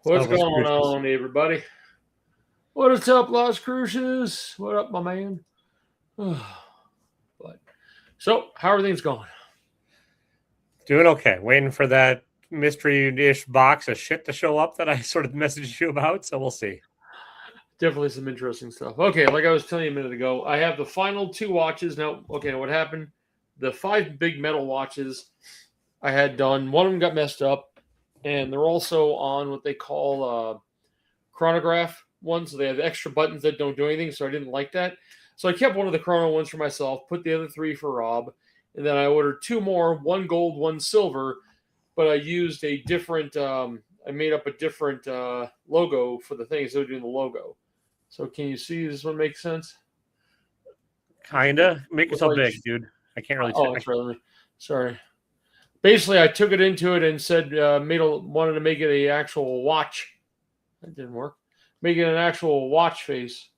What's Elvis going Cruises. on, everybody? What is up, Las Cruces? What up, my man? But so, how are things going? Doing okay. Waiting for that mystery-ish box of shit to show up that I sort of messaged you about. So we'll see. Definitely some interesting stuff. Okay, like I was telling you a minute ago, I have the final 2 watches. Now, okay, what happened? The 5 big metal watches I had done, one of them got messed up, and they're also on what they call chronograph ones. So they have extra buttons that don't do anything, so I didn't like that. So I kept one of the chrono ones for myself, put the other 3 for Rob, and then I ordered 2 more, 1 gold, 1 silver, but I used a different, I made up a different logo for the thing instead of doing the logo. So can you see, does this one make sense? Kinda. Make yourself like, big, dude. I can't really Oh, that's right. Sorry. Basically, I took it into it and said, wanted to make it a actual watch. That didn't work. Make it an actual watch face.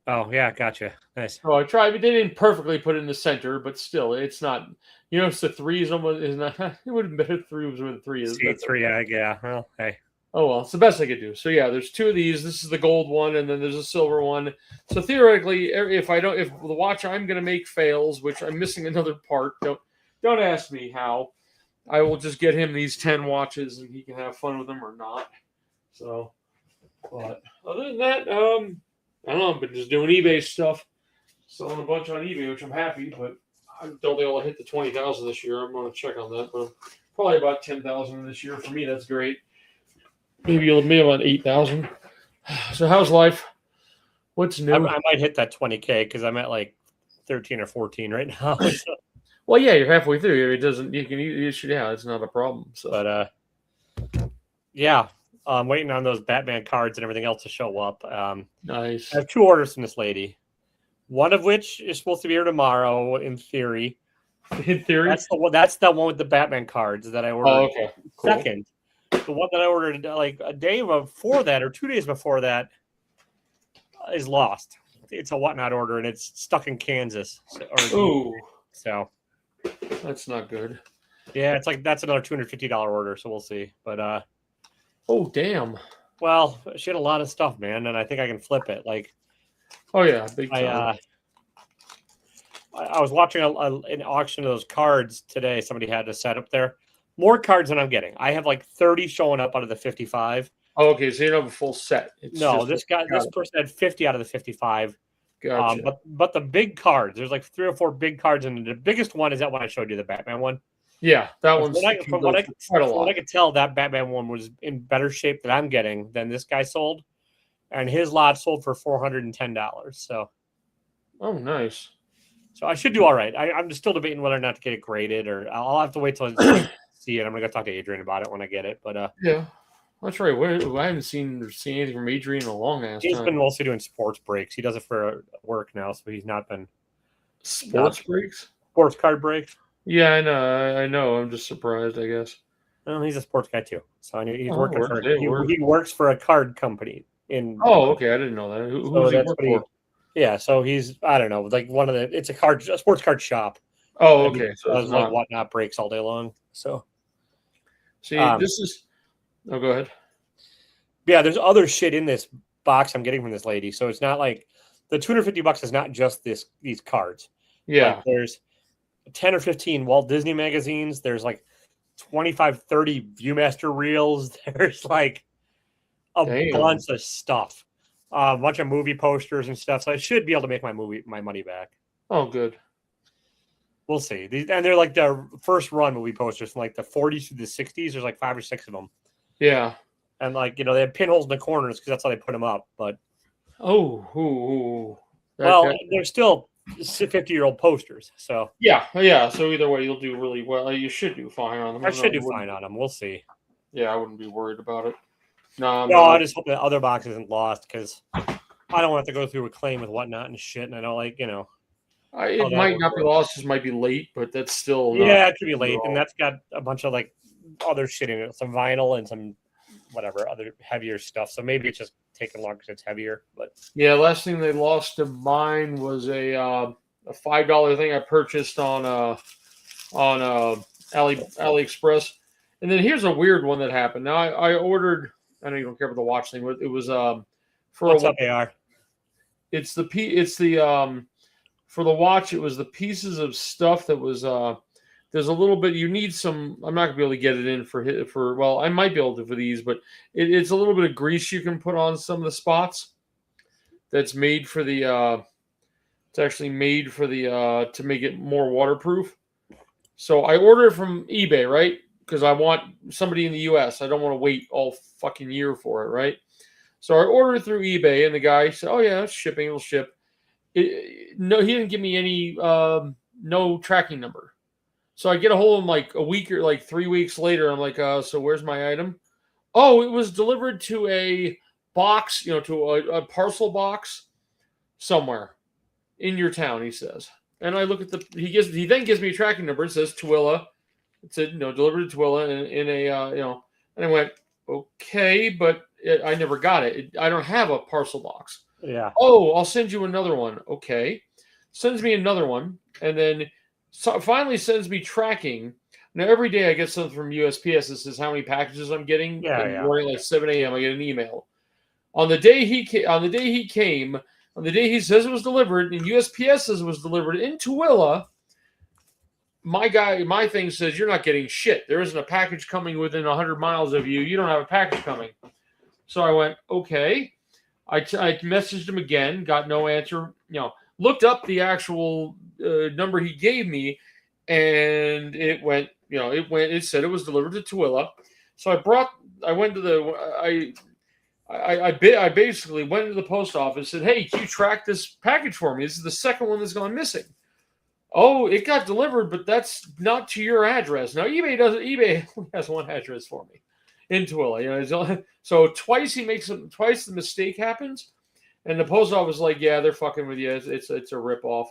Oh, yeah, gotcha. Nice. So I tried. They didn't perfectly put it in the center, but still, it's not. You know, it's the 3 is almost is not. It would have been better if 3 was where the 3 is. C3, yeah. Well, hey. Oh well, it's the best I could do. So yeah, there's 2 of these. This is the gold one, and then there's a silver one. So theoretically, if the watch I'm going to make fails, which I'm missing another part, don't ask me how. I will just get him these 10 watches, and he can have fun with them or not. So, but other than that, I don't know. I've been just doing eBay stuff, selling a bunch on eBay, which I'm happy. But I don't think I'll hit the 20,000 this year. I'm going to check on that, but probably about 10,000 this year. For me, that's great. Maybe about 8,000. So how's life? What's new? I might hit that 20K because I'm at like 13 or 14 right now. So. Well, yeah, you're halfway through. It doesn't. You should. Yeah, it's not a problem. So, but yeah, I'm waiting on those Batman cards and everything else to show up. Nice. I have 2 orders from this lady. One of which is supposed to be here tomorrow, in theory. In theory, that's the one with the Batman cards that I ordered. Oh, okay. Cool. Second, the one that I ordered like a day before that or 2 days before that is lost. It's a whatnot order and it's stuck in Kansas. So that's not good. Yeah, it's like that's another $250 order, so we'll see. But oh damn. Well, she had a lot of stuff, man, and I think I can flip it. Like, oh yeah, big time. I was watching an auction of those cards today. Somebody had a set up there. More cards than I'm getting. I have like 30 showing up out of the 55. Oh, okay, so you don't have a full set. This person had 50 out of the 55. Gotcha. But the big cards, there's like 3 or 4 big cards, and the biggest one is that one I showed you, the Batman one. Yeah, that one's from what I could tell, that Batman one was in better shape that I'm getting than this guy sold, and his lot sold for $410. So, oh, nice. So I should do all right. I'm just still debating whether or not to get it graded, or I'll have to wait till I see it. I'm gonna go talk to Adrian about it when I get it. But yeah, that's right. I haven't seen anything from Adrian in a long ass time. He's been mostly doing sports breaks. He does it for work now, so he's not been sports card breaks. Yeah, I know. I'm just surprised, I guess. Well, he's a sports guy too, so I knew he's working for. He works for a card company in. Oh, okay. I didn't know that. Who's he work for? Yeah, so he's, I don't know, like it's a sports card shop. Oh, okay. So it's like whatnot breaks all day long. So, see, this is. Oh, go ahead. Yeah, there's other shit in this box I'm getting from this lady. So it's not like the $250 is not just these cards. Yeah. Like there's 10 or 15 Walt Disney magazines. There's like 25, 30 Viewmaster reels. There's like a bunch of stuff. A bunch of movie posters and stuff. So I should be able to make my money back. Oh, good. We'll see. And they're like the first run movie posters from like the 40s to the 60s. There's like 5 or 6 of them. Yeah. And like, they have pinholes in the corners because that's how they put them up. But they're still 50-year-old posters. So yeah. So either way, you'll do really well. You should do fine on them. I should do fine on them. We'll see. Yeah, I wouldn't be worried about it. No, I just hope the other box isn't lost because I don't want to go through a claim with whatnot and shit. And I don't like, it might not be lost. It might be late, but that's still. Yeah, it could be late. And that's got a bunch of like other shit in it, some vinyl and some whatever other heavier stuff. So maybe it's just taking longer because it's heavier. But yeah, last thing they lost of mine was a $5 thing I purchased on AliExpress. And then here's a weird one that happened. Now I ordered I know you don't care about the watch thing, but it was for What's up, AR? It's the for the watch. It was the pieces of stuff that was there's a little bit. You need some. I'm not gonna be able to get it in for. Well, I might be able to for these, but it's a little bit of grease you can put on some of the spots. That's made for the. It's actually made for the to make it more waterproof. So I ordered it from eBay, right? Because I want somebody in the U.S. I don't want to wait all fucking year for it, right? So I ordered it through eBay, and the guy said, "Oh yeah, it's shipping. It'll ship." No, he didn't give me any no tracking number. So I get a hold of him like a week or like 3 weeks later. I'm like, so where's my item? Oh, it was delivered to a box, to a parcel box somewhere in your town, he says. And I look at he then gives me a tracking number. It says Tooele. It said, delivered to Tooele in a, and I went, okay, but I never got it. I don't have a parcel box. Yeah. Oh, I'll send you another one. Okay. Sends me another one. And then finally sends me tracking. Now, every day I get something from USPS that says how many packages I'm getting. Yeah, and morning, like 7 a.m., I get an email. On the day he came, on the day he says it was delivered, and USPS says it was delivered in Tooele, my thing says you're not getting shit. There isn't a package coming within 100 miles of you. You don't have a package coming. So I went, okay. I messaged him again, got no answer. Looked up the actual number he gave me, and it went. It said it was delivered to Tooele. So I basically went to the post office and said, "Hey, can you track this package for me? This is the second one that's gone missing." Oh, it got delivered, but that's not to your address. Now eBay only has one address for me in Tooele. So twice the mistake happens, and the post office is like, yeah, they're fucking with you. It's a ripoff.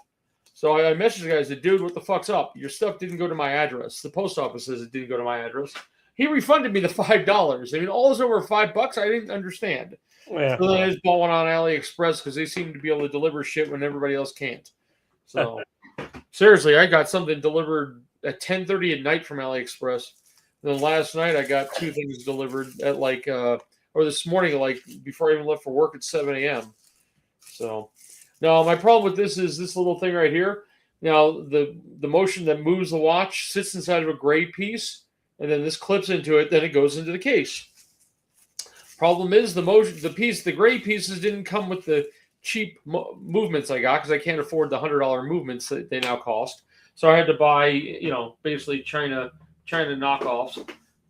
So I messaged the guy. I said, dude, what the fuck's up? Your stuff didn't go to my address. The post office says it didn't go to my address. He refunded me the $5. I mean, all this over $5. I didn't understand. Yeah. So then I just bought one on AliExpress because they seem to be able to deliver shit when everybody else can't. So seriously, I got something delivered at 10:30 at night from AliExpress. And then last night I got 2 things delivered at or this morning, before I even left for work at 7 a.m. So now my problem with this is this little thing right here. Now the motion that moves the watch sits inside of a gray piece, and then this clips into it. Then it goes into the case. Problem is the gray pieces didn't come with the cheap movements I got because I can't afford the $100 movements that they now cost. So I had to buy, basically China knockoffs,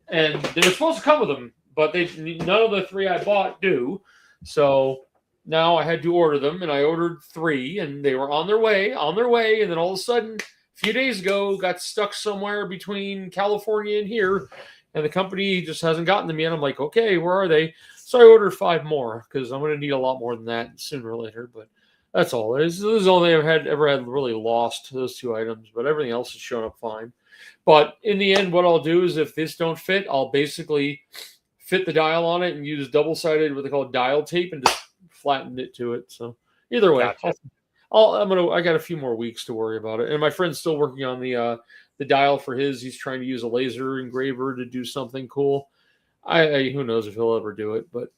and they were supposed to come with them, but none of the 3 I bought do. So now I had to order them, and I ordered 3, and they were on their way, and then all of a sudden, a few days ago, got stuck somewhere between California and here, and the company just hasn't gotten them yet. I'm like, okay, where are they? So I ordered 5 more because I'm going to need a lot more than that sooner or later. But that's all. This is the only thing I've ever had really lost, those 2 items, but everything else has shown up fine. But in the end, what I'll do is if this don't fit, I'll basically fit the dial on it and use double-sided, what they call dial tape, and just flatten it to it. So either way, gotcha. I got a few more weeks to worry about it. And my friend's still working on the dial for his. He's trying to use a laser engraver to do something cool. Who knows if he'll ever do it, but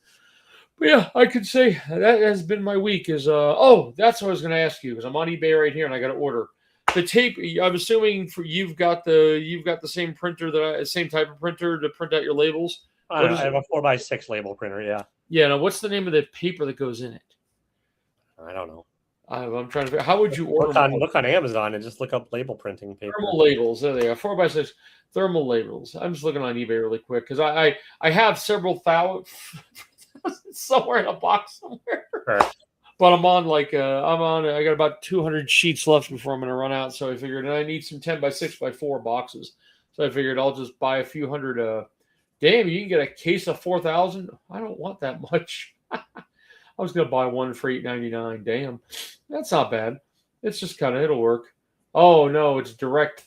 yeah, I could say that has been my week. That's what I was going to ask you, because I'm on eBay right here and I got to order the tape. I'm assuming you've got the same printer same type of printer to print out your labels. I have a 4x6 label printer. Yeah. Yeah. Now, what's the name of the paper that goes in it? I don't know. I'm trying to figure. How would you order? Look on Amazon and just look up label printing paper. Thermal labels. There they are. 4x6 thermal labels. I'm just looking on eBay really quick because I have several thousand somewhere in a box somewhere. Sure. But I'm on I got about 200 sheets left before I'm going to run out. So I figured I need some 10x6x4 boxes. So I figured I'll just buy a few hundred. Damn, you can get a case of 4,000. I don't want that much. I was going to buy one for $8.99. Damn, that's not bad. It's just it'll work. Oh no, it's direct.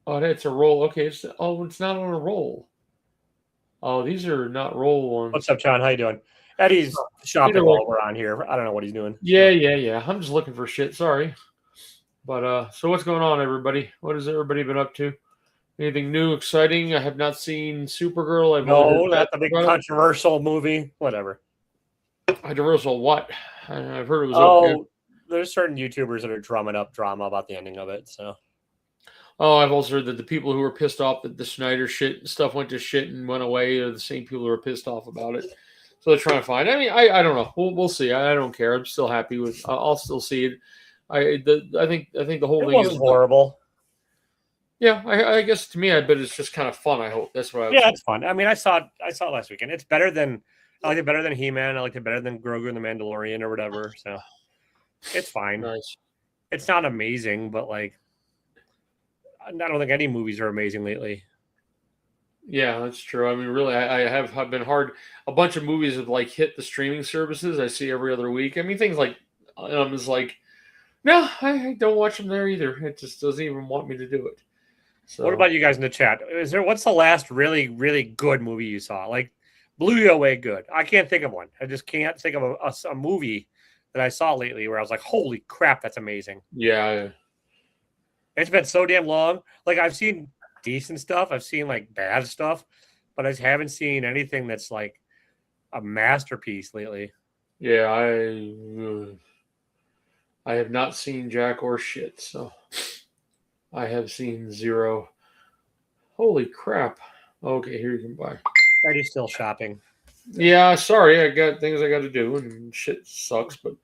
Oh, it's a roll. Okay, it's not on a roll. Oh, these are not roll ones. What's up, John? How you doing? Eddie's shopping while we're on here. I don't know what he's doing. Yeah. I'm just looking for shit. Sorry. But so what's going on, everybody? What has everybody been up to? Anything new, exciting? I have not seen Supergirl. I've only No, heard not bad the big about it. controversial movie. Whatever. Controversial what? I've heard it was okay. Oh, there's certain YouTubers that are drumming up drama about the ending of it. So Oh, I've also heard that the people who were pissed off that the Snyder shit stuff went to shit and went away are the same people who are pissed off about it. So they're trying to find. I mean, I don't know. We'll see. I don't care. I'm still happy with. I'll still see it. I think the whole it thing wasn't is horrible. Yeah, I guess to me, I bet it's just kind of fun. I hope that's what I was. Yeah, it's fun. I mean, I saw it last weekend. It's better than I like it better than He-Man. I like it better than Grogu and the Mandalorian or whatever. So it's fine. Nice. It's not amazing, but like I don't think any movies are amazing lately. Yeah, that's true. I mean, really, I have been hard. A bunch of movies have like hit the streaming services. I see every other week. I mean, things like is like, no, I don't watch them there either. It just doesn't even want me to do it. So, What about you guys in the chat? What's the last really, really good movie you saw? Like blew you away good. I can't think of one. I just can't think of a movie that I saw lately where I was like, holy crap, that's amazing. Yeah. It's been so damn long. Like I've seen decent stuff. I've seen like bad stuff, but I just haven't seen anything that's like a masterpiece lately. Yeah, I have not seen jack or shit, so I have seen zero. Holy crap. Okay, here you can buy. Are you still shopping? Yeah, sorry, I got things I got to do, and shit sucks. But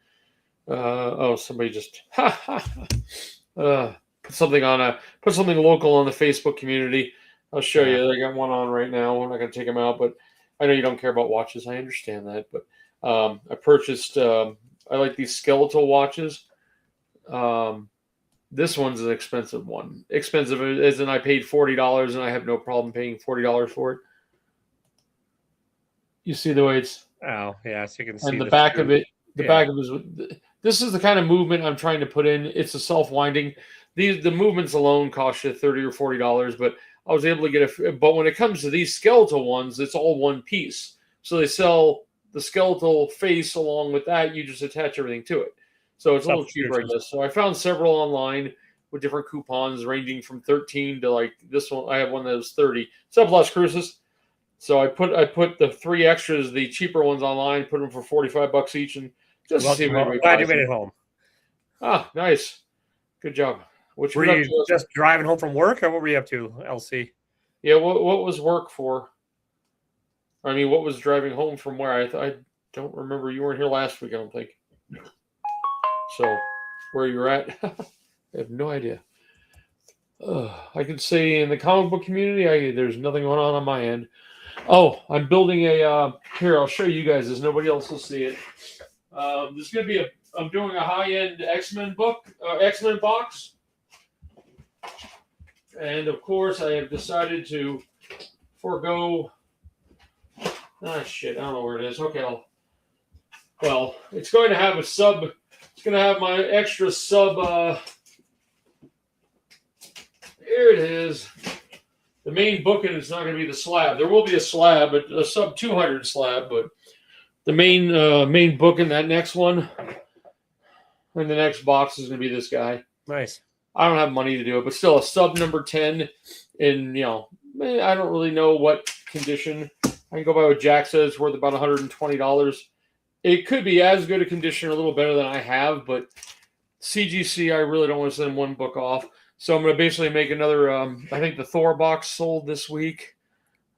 somebody just put something local on the Facebook community. I'll show you. I got one on right now. I'm not gonna take them out, but I know you don't care about watches. I understand that, but I purchased. I like these skeletal watches. This one's an expensive one. Expensive as in I paid $40, and I have no problem paying $40 for it. You see the way it's. Oh yeah, so you can see and the back of it. The Yeah. back of it is. This is the kind of movement I'm trying to put in. It's a self-winding. The movements alone cost you $30 or $40, but I was able to get But when it comes to these skeletal ones, it's all one piece. So they sell the skeletal face along with that. You just attach everything to it. So it's a little cheaper, I guess. So I found several online with different coupons ranging from 13 to like this one. I have one that was 30. Plus cruises. So I put the 3 extras, the cheaper ones online, put them for $45 each, and just Well, to see if I'm glad you made it home. Ah, nice, good job. Were you just driving home from work, or what were you up to, LC? Yeah, what was work for? I mean, what was driving home from where? I don't remember. You weren't here last week, I don't think. So, where you're at, I have no idea. I could say in the comic book community, there's nothing going on my end. Oh, I'm building a. Here, I'll show you guys this. Nobody else will see it. This is gonna be I'm doing a high-end X-Men book, X-Men box, and of course, I have decided to forego. Ah, shit! I don't know where it is. Okay, well, it's going to have a sub. It's going to have my extra sub. Here it is. The main booking is not going to be the slab. There will be a slab, but a sub 200 slab. But the main booking, that next one, and the next box is going to be this guy. Nice. I don't have money to do it, but still a sub number 10. And I don't really know what condition. I can go by what Jack says. It's worth about $120. It could be as good a condition, or a little better than I have, but CGC, I really don't want to send one book off. So I'm going to basically make another, I think the Thor box sold this week.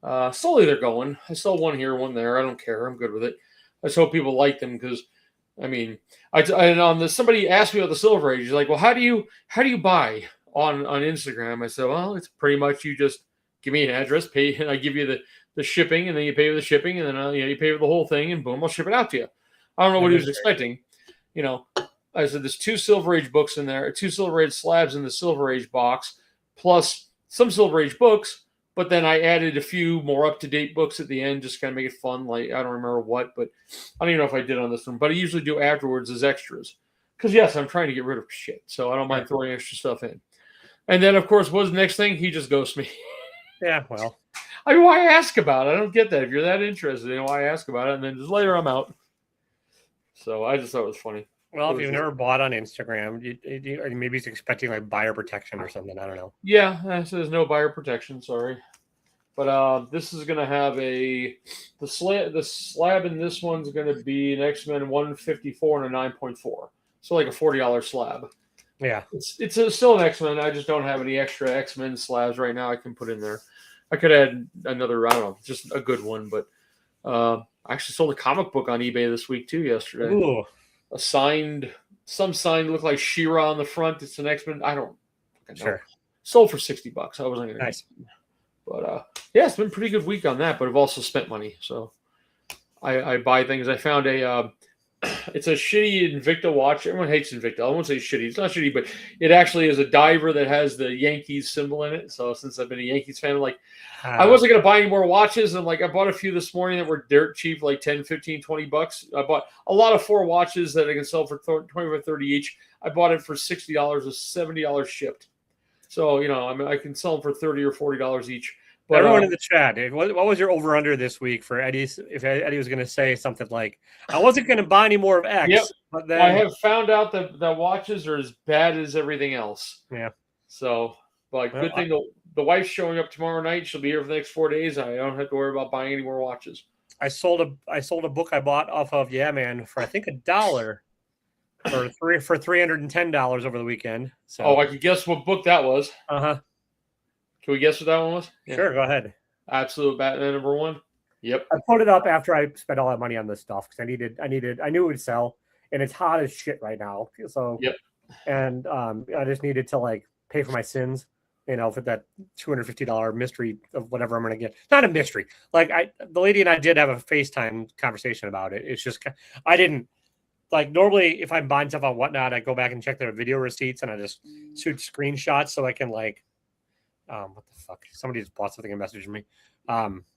Slowly they're going. I sell one here, one there. I don't care. I'm good with it. I just hope people like them because, I mean, somebody asked me about the Silver Age. He's like, well, how do you buy on Instagram? I said, well, it's pretty much you just give me an address, pay, and I give you the shipping, and then you pay for the shipping, and then you pay for the whole thing, and boom, I'll ship it out to you. I don't know what he was expecting. I said there's 2 Silver Age books in there, 2 Silver Age slabs in the Silver Age box, plus some Silver Age books, but then I added a few more up-to-date books at the end, just kind of make it fun. Like, I don't remember what, but I don't even know if I did on this one, but I usually do afterwards as extras. Because, yes, I'm trying to get rid of shit, so I don't mind throwing extra stuff in. And then, of course, what was the next thing? He just ghosts me. Yeah, well. I mean, why ask about it? I don't get that. If you're that interested, why ask about it? And then just later I'm out. So I just thought it was funny. Well, if you've never bought on Instagram, you maybe he's expecting like buyer protection or something. I don't know. Yeah, there's no buyer protection. Sorry, but this is gonna have the slab in this one's gonna be an X-Men 154 and a 9.4, so like a $40 slab. Yeah, it's still an X-Men. I just don't have any extra X-Men slabs right now I can put in there. I could add another, I don't know, just a good one, but I actually sold a comic book on eBay this week too yesterday. Ooh. Some sign looked like She-Ra on the front. It's an X-Men. I don't know. Sure. Sold for $60. I wasn't gonna. Nice. But yeah, it's been a pretty good week on that. But I've also spent money, so I buy things. I found it's a shitty Invicta watch. Everyone hates Invicta. I won't say shitty. It's not shitty, but it actually is a diver that has the Yankees symbol in it. So since I've been a Yankees fan, I'm like, I wasn't going to buy any more watches. And like, I bought a few this morning that were dirt cheap, like 10, 15, 20 bucks. I bought a lot of 4 watches that I can sell for 25, 30 each. I bought it for $60 with $70 shipped. So, I mean, I can sell them for $30 or $40 each. But, everyone in the chat, what was your over under this week for Eddie's? If Eddie was going to say something like, "I wasn't going to buy any more of X," yep. But then I have found out that watches are as bad as everything else. Yeah. So, but good thing the wife's showing up tomorrow night. She'll be here for the next 4 days. I don't have to worry about buying any more watches. I sold a book I bought off of Man for I think $1 for $310 over the weekend. So I could guess what book that was. Can we guess what that one was? Yeah. Sure, go ahead. Absolute Batman #1. Yep. I put it up after I spent all that money on this stuff because I knew it would sell, and it's hot as shit right now. So yep. And I just needed to like pay for my sins, for that $250 mystery of whatever I'm gonna get. Not a mystery. Like the lady and I did have a FaceTime conversation about it. It's just I didn't like normally if I'm buying stuff on Whatnot, I go back and check their video receipts and I just shoot screenshots so I can like. What the fuck? Somebody just bought something and messaged me.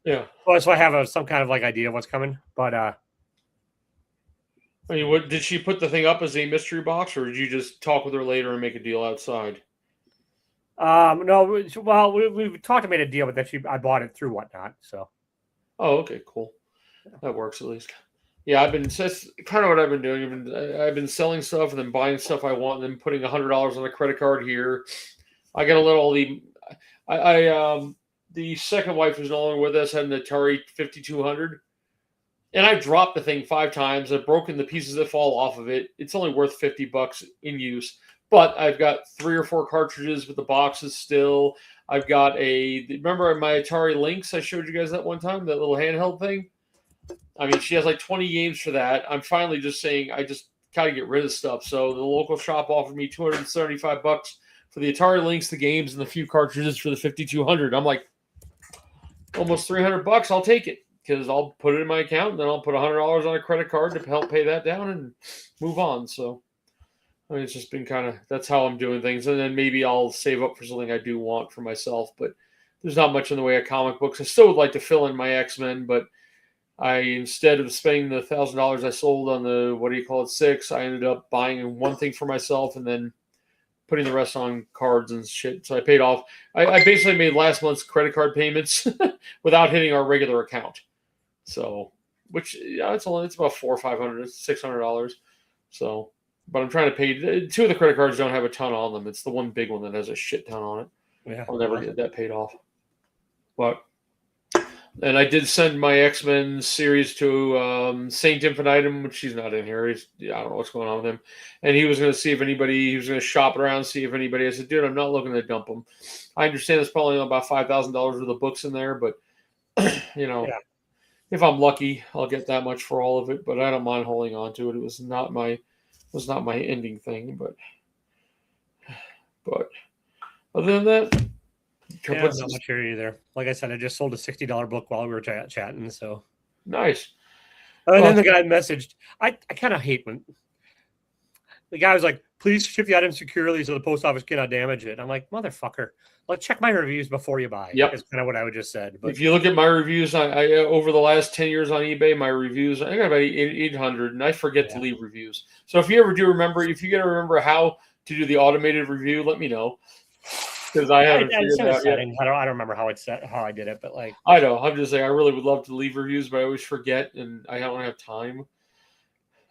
Yeah. Well, so I have some kind of like idea of what's coming, but I mean, what did she put the thing up as a mystery box, or did you just talk with her later and make a deal outside? No. Well, we talked and made a deal, but then I bought it through Whatnot. So. Oh, okay, cool. That works at least. Yeah, that's kind of what I've been doing. I've been selling stuff and then buying stuff I want, and then putting $100 on a credit card here. I got a little the second wife who's no longer with us had an Atari 5200, and I dropped the thing 5 times. I've broken the pieces that fall off of it. It's only worth $50 in use, but I've got 3 or 4 cartridges with the boxes still. I've got remember my Atari Lynx? I showed you guys that one time, that little handheld thing. I mean, she has like 20 games for that. I'm finally just saying I just gotta get rid of stuff. So the local shop offered me $275 for the Atari Lynx, the games, and the few cartridges for the 5200. I'm like, almost $300. I'll take it because I'll put it in my account and then I'll put $100 on a credit card to help pay that down and move on. So I mean, it's just been that's how I'm doing things. And then maybe I'll save up for something I do want for myself, but there's not much in the way of comic books. I still would like to fill in my X-Men, but instead of spending the $1,000 I sold on the 6, I ended up buying one thing for myself and then putting the rest on cards and shit. So I paid off. I basically made last month's credit card payments without hitting our regular account. So, which it's about $400 or $500, $600. So, but I'm trying to pay. 2 of the credit cards don't have a ton on them. It's the one big one that has a shit ton on it. Yeah, I'll never get that paid off. And I did send my X-Men series to Saint Infinitum, which he's not in here. I don't know what's going on with him. And he was going to see if he was going to shop around, see if anybody. I said, dude, I'm not looking to dump them. I understand there's probably about $5,000 worth of books in there, but if I'm lucky, I'll get that much for all of it. But I don't mind holding on to it. It was not my ending thing, but other than that. Yeah, not much here either. Like I said, I just sold a $60 book while we were chatting. So nice. And then the guy messaged. I kind of hate when the guy was like, "Please ship the item securely so the post office cannot damage it." I'm like, motherfucker. Like, check my reviews before you buy. Yep. Is kind of what I would just said. But if you look at my reviews, I over the last 10 years on eBay, my reviews, I got about 800, and I forget to leave reviews. So if you ever do remember, how to do the automated review, let me know. Because I haven't figured it out yet. I don't remember how I did it, but like I know. I'm just saying I really would love to leave reviews, but I always forget and I don't have time.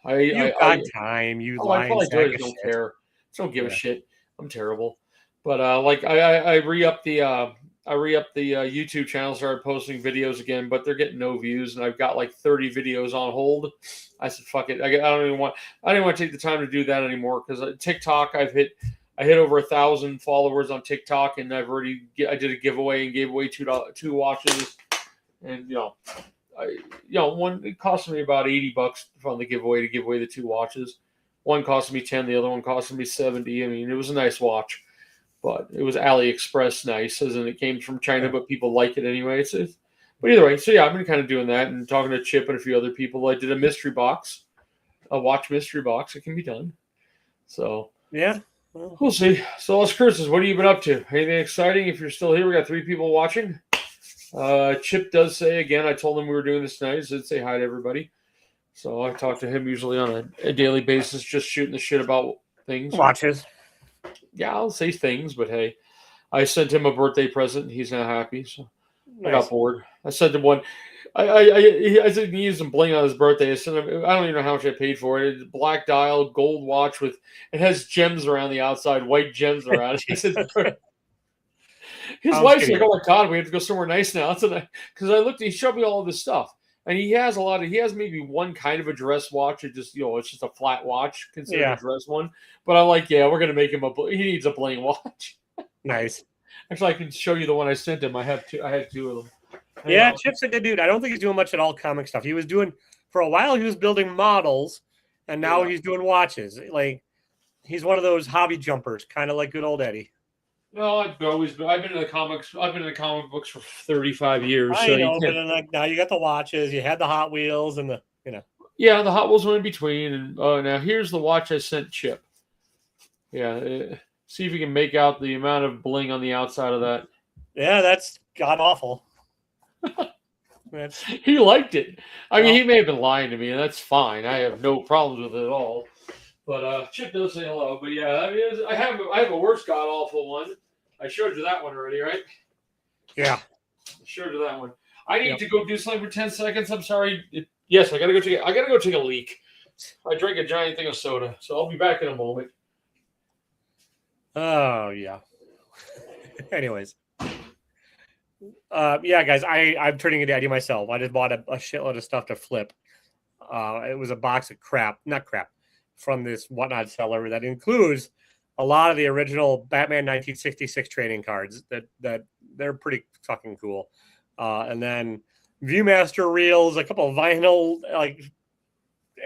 You got time. You I lying probably do. I sack just of don't shit. care. Just don't give a shit. I'm terrible. But like I re-up the YouTube channel, started posting videos again, but they're getting no views, and I've got like 30 videos on hold. I said, fuck it. I didn't want to take the time to do that anymore because TikTok, I hit over 1,000 followers on TikTok, and I did a giveaway and gave away two watches, and one it cost me about $80 on the giveaway to give away the two watches. One cost me 10, the other one cost me 70. I mean, it was a nice watch. But it was AliExpress nice, as in it came from China, but people like it anyway. But either way, so yeah, I've been kind of doing that and talking to Chip and a few other people. I did a mystery box, a watch mystery box. It can be done. So yeah, we'll see. So Les Curses, what have you been up to? Anything exciting? If you're still here, we got 3 people watching. Chip does say again. I told him we were doing this tonight. He said say hi to everybody. So I talk to him usually on a daily basis, just shooting the shit about things. Watches. Yeah, I'll say things, but hey, I sent him a birthday present. He's not happy, so nice. I got bored. I sent him one. I said he needs some bling on his birthday. I sent him. I don't even know how much I paid for it. It's black dial, gold watch with it has gems around the outside, white gems around it. His wife's like, "Oh my god, we have to go somewhere nice now." Because I looked, he showed me all of this stuff. And he has maybe one kind of a dress watch. It just, it's just a flat watch, considered a dress one. But I'm like, we're going to make him he needs a bling watch. Nice. Actually, I can show you the one I sent him. I had 2 of them. Yeah, Chip's a good dude. I don't think he's doing much at all comic stuff. He was doing, for a while, he was building models, and now he's doing watches. Like, he's one of those hobby jumpers, kind of like good old Eddie. No, I've been in the comics. I've been in the comic books for 35 years. I know, but then, now you got the watches. You had the Hot Wheels and Yeah, the Hot Wheels were in between. And now here's the watch I sent Chip. Yeah, see if you can make out the amount of bling on the outside of that. Yeah, that's god awful. He liked it. I mean, he may have been lying to me, and that's fine. I have no problems with it at all. But Chip does say hello. But yeah, I mean, I have a worse god awful one. I showed you that one already, right? Yeah. I showed you that one. I need to go do something for 10 seconds. I'm sorry. Yes, I gotta go take a leak. I drank a giant thing of soda, so I'll be back in a moment. Oh yeah. Anyways. Yeah, guys, I'm turning into Eddie myself. I just bought a shitload of stuff to flip. It was a box of not crap, from this whatnot seller that includes a lot of the original Batman 1966 trading cards that they're pretty fucking cool. And then Viewmaster reels, a couple of vinyl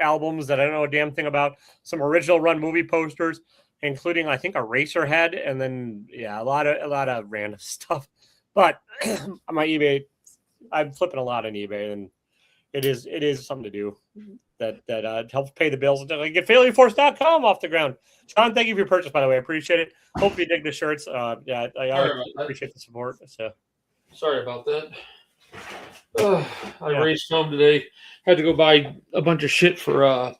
albums that I don't know a damn thing about, some original run movie posters, including I think a Racerhead, and then a lot of random stuff. But my eBay, I'm flipping a lot on eBay, and it is something to do that helps pay the bills until I get failureforce.com off the ground. John, thank you for your purchase, by the way. I appreciate it. Hope you dig the shirts. I appreciate the support. So sorry about that. I raced home today. Had to go buy a bunch of shit to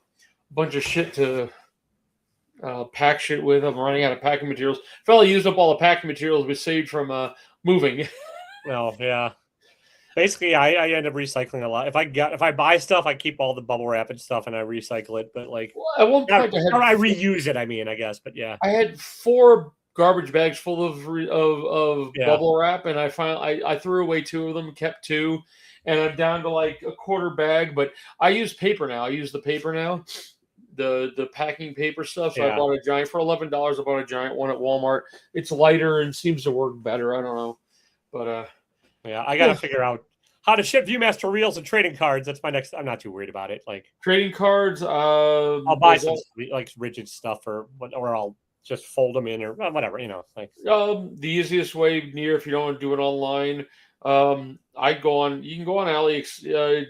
pack shit with. I'm running out of packing materials. Fella used up all the packing materials we saved from moving. Well, yeah. Basically, I end up recycling a lot. If I buy stuff, I keep all the bubble wrap and stuff, and I recycle it. But at one point, I reuse it. I mean, I guess, but yeah, I had 4 garbage bags full of bubble wrap, and I threw away 2 of them, kept 2, and I'm down to like a quarter bag. But I use paper now. I use the paper now, the packing paper stuff. So I bought a giant for $11. I bought a giant one at Walmart. It's lighter and seems to work better. I don't know, but I got to figure out how to ship Viewmaster reels and trading cards. That's my next. I'm not too worried about it. Trading cards. I'll buy some rigid stuff or I'll just fold them in or whatever. The easiest way if you don't want to do it online. You can go on AliExpress.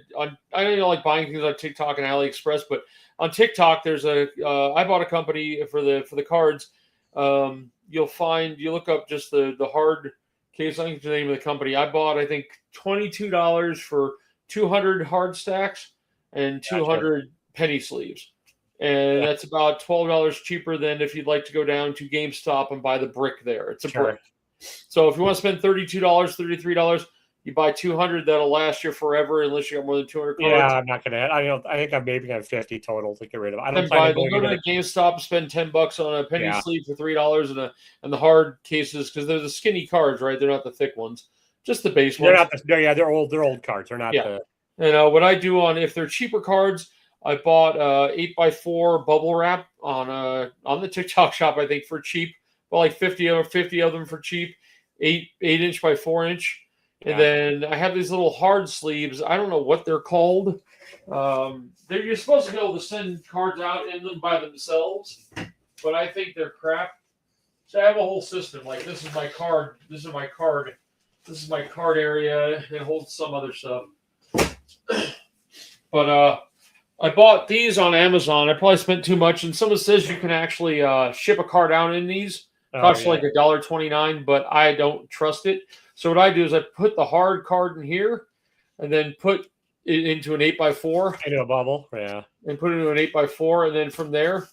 I know you like buying things on TikTok and AliExpress, but on TikTok there's I bought a company for the cards. You look up just the hard case. I think the name of the company. I bought I think $22 for 200 hard stacks and 200 penny sleeves. And that's about $12 cheaper than if you'd like to go down to GameStop and buy the brick there. It's a brick. So if you want to spend $32, $33, You buy 200, that'll last you forever unless you got more than 200 cards. Yeah, I'm not gonna. I think I'm maybe gonna have 50 total to get rid of. I don't Then plan go to GameStop, spend $10 on a penny sleeve for $3 and the hard cases because they're the skinny cards, right? They're not the thick ones, just the base ones. They're old. They're old cards. They're not. Yeah. And what I do if they're cheaper cards, I bought 8x4 bubble wrap on the TikTok shop. I think for cheap, but like 50 of them for cheap, 8-inch by 4-inch. And then I have these little hard sleeves. I don't know what they're called. You're supposed to be able to send cards out in them by themselves, but I think they're crap. So I have a whole system. Like this is my card. This is my card. This is my card area. It holds some other stuff. But I bought these on Amazon. I probably spent too much, and someone says you can actually ship a card out in these. Costs like $1.29, but I don't trust it. So what I do is I put the hard card in here, and then put it into an 8x4. Into a bubble, and put it into an 8x4, and then from there,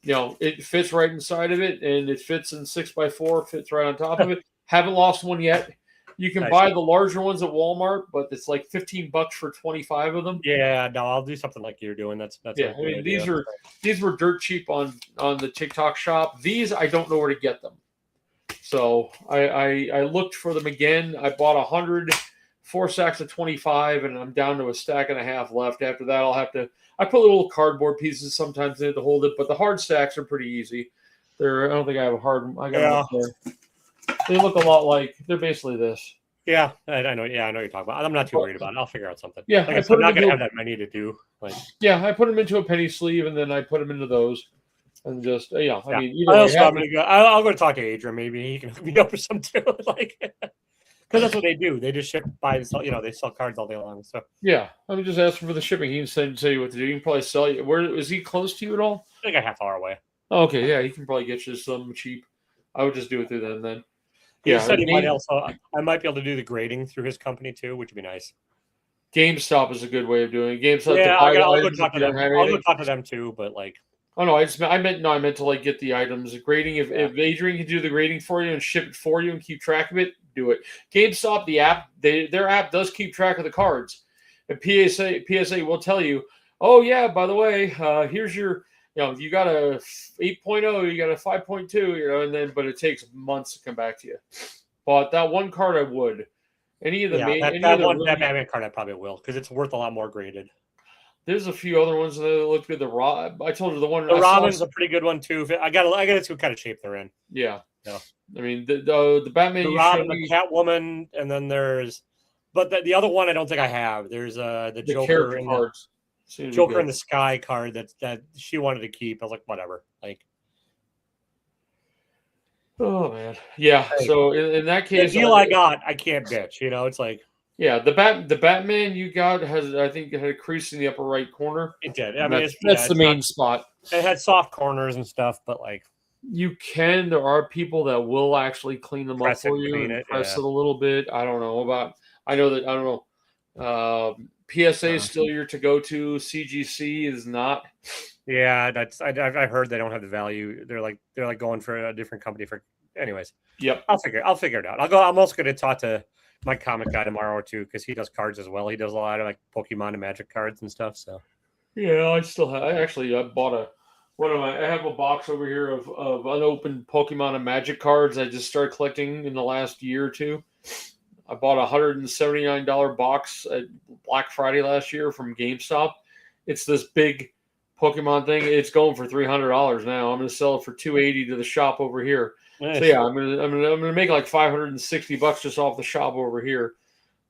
it fits right inside of it, and it fits in 6x4, fits right on top of it. Haven't lost one yet. You can buy the larger ones at Walmart, but it's like $15 for 25 of them. Yeah, no, I'll do something like you're doing. That's I mean, these were dirt cheap on the TikTok shop. These I don't know where to get them. So I looked for them again. I bought 4 sacks of 25, and I'm down to a stack and a half left. After that, I put little cardboard pieces sometimes in it to hold it, but the hard stacks are pretty easy. I don't think I have a hard. I got them there. They look a lot like they're basically this. Yeah, I know. Yeah, I know what you're talking about. I'm not too worried about it. I'll figure out something. Yeah, I'm not gonna have that many to do. I put them into a penny sleeve, and then I put them into those. And just I mean, I'll go talk to Adrian. Maybe he can hook me up with some too. Because that's what they do. They just ship by they sell cards all day long. So I'm just asking for the shipping. He can tell you what to do. He can probably sell you. Where is he close to you at all? I think a half hour away. Oh, okay, yeah, he can probably get you some cheap. I would just do it through them then. He said I might be able to do the grading through his company too, which would be nice. GameStop is a good way of doing it. GameStop. Yeah, I'll go talk to them. I'll go talk to them too, but like. Oh no, I meant to like get the items. The grading, if Adrian can do the grading for you and ship it for you and keep track of it, do it. GameStop, the app, their app does keep track of the cards. And PSA will tell you, oh yeah, by the way, here's your, you got a 8.0, you got a 5.2, but it takes months to come back to you. But that one card I would. Any of the that Batman card I probably will because it's worth a lot more graded. There's a few other ones that look good. I told you the one. The Robin's a pretty good one too. I got to see what kind of shape they're in. Yeah. I mean the Batman, the Robin, the Catwoman, and then but the other one I don't think I have. There's the Joker in cards. Joker in the Sky card that she wanted to keep. I was like, whatever. Like, oh man, yeah. So in that case, the deal I got, I can't bitch. It's like. Yeah, the Batman you got I think it had a crease in the upper right corner. It did. I mean, that's the main spot. It had soft corners and stuff, but like there are people that will actually clean them up for you and press it a little bit. I don't know. PSA is still your to go to. CGC is not. Yeah, I heard they don't have the value. They're like going for a different company for. Anyways. Yep. I'll figure it out. I'm also going to talk to my comic guy tomorrow or two because he does cards as well. He does a lot of like Pokemon and Magic cards and stuff. So yeah, I bought I have a box over here of unopened Pokemon and Magic cards I just started collecting in the last year or two. I bought a $179 box at Black Friday last year from GameStop. It's this big Pokemon thing. It's going for $300 now. I'm going to sell it for $280 to the shop over here. Nice. So yeah, I'm gonna make like $560 just off the shop over here.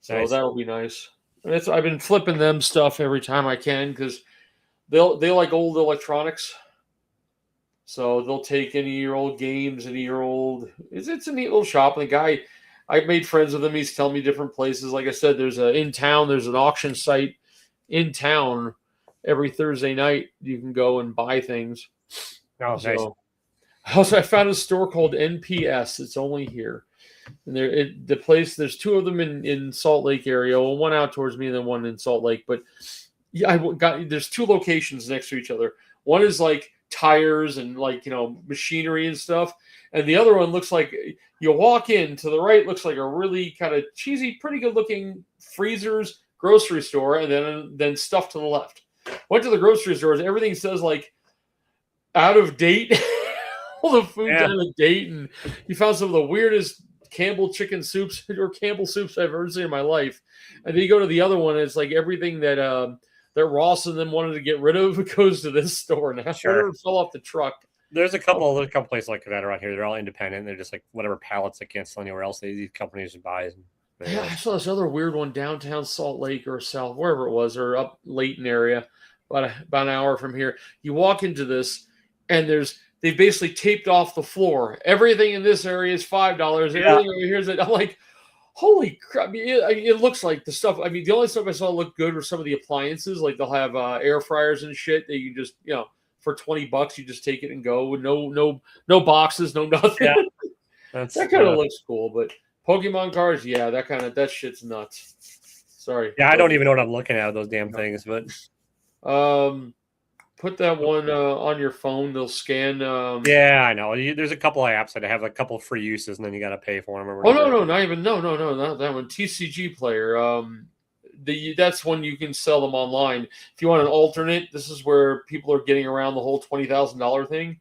So nice. That'll be nice. And I've been flipping them stuff every time I can because they like old electronics. So they'll take any of your old games, any of your old. It's a neat little shop. And the guy, I made friends with him. He's telling me different places. Like I said, there's an auction site in town every Thursday night. You can go and buy things. Oh, nice. Also, I found a store called NPS. It's only here. And the place, there's two of them in Salt Lake area. Well, one out towards me and then one in Salt Lake. But yeah, there's two locations next to each other. One is like tires and like, machinery and stuff. And the other one looks like you walk in to the right, looks like a really kind of cheesy, pretty good looking freezers grocery store, and then stuff to the left. Went to the grocery stores, everything says like out of date. All the food's out of date, and you found some of the weirdest Campbell chicken soups or Campbell soups I've ever seen in my life. And then you go to the other one, and it's like everything that that Ross and them wanted to get rid of goes to this store now. Sure. It fell off the truck. There's a couple places like that around here. They're all independent. They're just like whatever pallets they can't sell anywhere else. These companies buy. Yeah, I saw this other weird one downtown Salt Lake or South, wherever it was, or up Layton area, about an hour from here. You walk into this, and they've basically taped off the floor. Everything in this area is $5. Everything over here is. I'm like, holy crap! I mean, it looks like the stuff. I mean, the only stuff I saw look good were some of the appliances. Like they'll have air fryers and shit that you just for $20 you just take it and go with no boxes, no nothing. Yeah. That kind of looks cool, but Pokemon cards, that shit's nuts. Sorry. Yeah, I don't even know what I'm looking at those damn things, but put that one on your phone. They'll scan. Yeah, I know. There's a couple of apps that have a couple of free uses, and then you got to pay for them. Oh no, not that one. TCG Player. That's when you can sell them online. If you want an alternate, this is where people are getting around the whole $20,000 thing.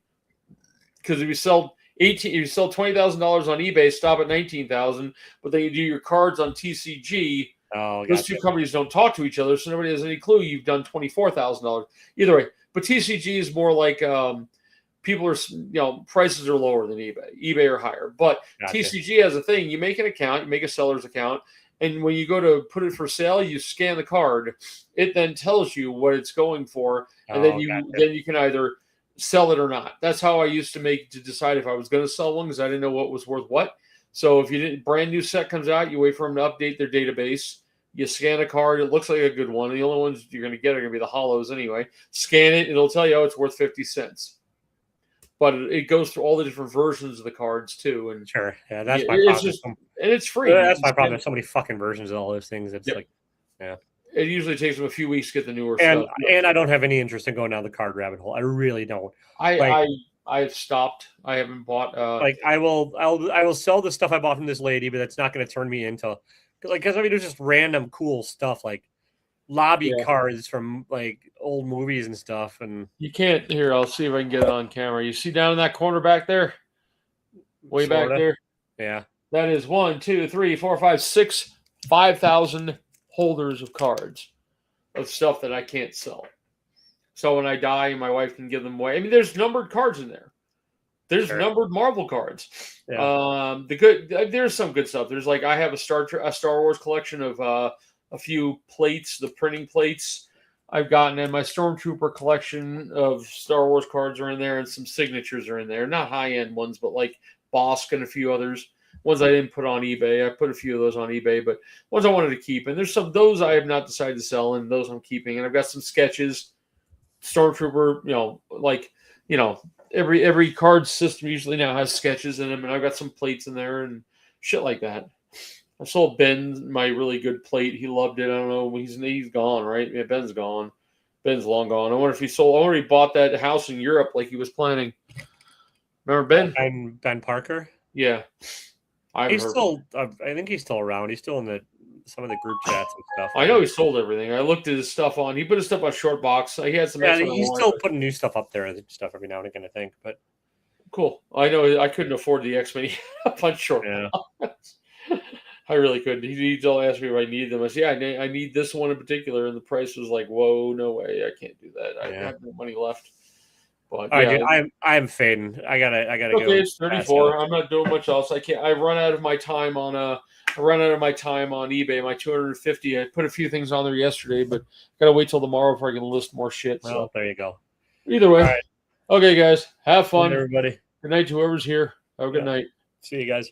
Because if you sell $20,000 on eBay, stop at $19,000. But then you do your cards on TCG. Oh, those two companies don't talk to each other, so nobody has any clue you've done $24,000. Either way, but TCG is more like people are, prices are lower than eBay are higher. But TCG has a thing: you make an account, you make a seller's account, and when you go to put it for sale, you scan the card. It then tells you what it's going for, and then you can either sell it or not. That's how I used to decide if I was going to sell one, because I didn't know what was worth what. So if brand new set comes out, you wait for them to update their database. You scan a card. It looks like a good one. The only ones you're going to get are going to be the hollows anyway. Scan it. It'll tell you, it's worth 50 cents. But it goes through all the different versions of the cards too. And sure, yeah, that's my problem. And it's free. That's my problem. There's so many fucking versions of all those things. It's like, yeah. It usually takes them a few weeks to get the newer stuff. And I don't have any interest in going down the card rabbit hole. I really don't. I've stopped. I haven't bought. I will sell the stuff I bought from this lady, but that's not going to turn me into. Because there's just random cool stuff like lobby cards from like old movies and stuff. And you can't. Here, I'll see if I can get it on camera. You see down in that corner back there, way back there. Yeah, that is 1, 2, 3, 4, 5, 6, 5,000 holders of cards of stuff that I can't sell. So when I die, my wife can give them away. I mean, there's numbered cards in there. There's numbered Marvel cards. Yeah. There's some good stuff. There's I have a Star Wars collection of a few plates, the printing plates I've gotten, and my Stormtrooper collection of Star Wars cards are in there, and some signatures are in there. Not high end ones, but like Bosk and a few others. Ones I didn't put on eBay. I put a few of those on eBay, but ones I wanted to keep. And there's those I have not decided to sell, and those I'm keeping. And I've got some sketches, Stormtrooper. Every card system usually now has sketches in them, and I've got some plates in there and shit like that. I sold Ben my really good plate. He loved it. I don't know. He's gone, right? Yeah, Ben's gone. Ben's long gone. I wonder if he sold. I wonder if he bought that house in Europe like he was planning. Remember Ben? Ben Parker? Yeah. He's still. I think he's still around. He's still in some of the group chats and stuff. I know he sold everything. I looked at his stuff on. He put his stuff on Shortbox. He had some. Yeah, he's still putting new stuff up there and stuff every now and again, I think. But cool. I know I couldn't afford the X-Men up on Shortbox. Yeah. I really couldn't. He still asked me if I needed them. I said, yeah, I need this one in particular, and the price was like, whoa, no way, I can't do that. I have no money left. But all right, dude, I'm fading. I gotta go. Okay, it's 34. I'm not doing much else. I can't. I run out of my time on eBay. My 250. I put a few things on there yesterday, but gotta wait till tomorrow before I can list more shit. Well, so there you go. Either way, right. Okay, guys, have fun, everybody. Good night to whoever's here. Have a good night. See you guys.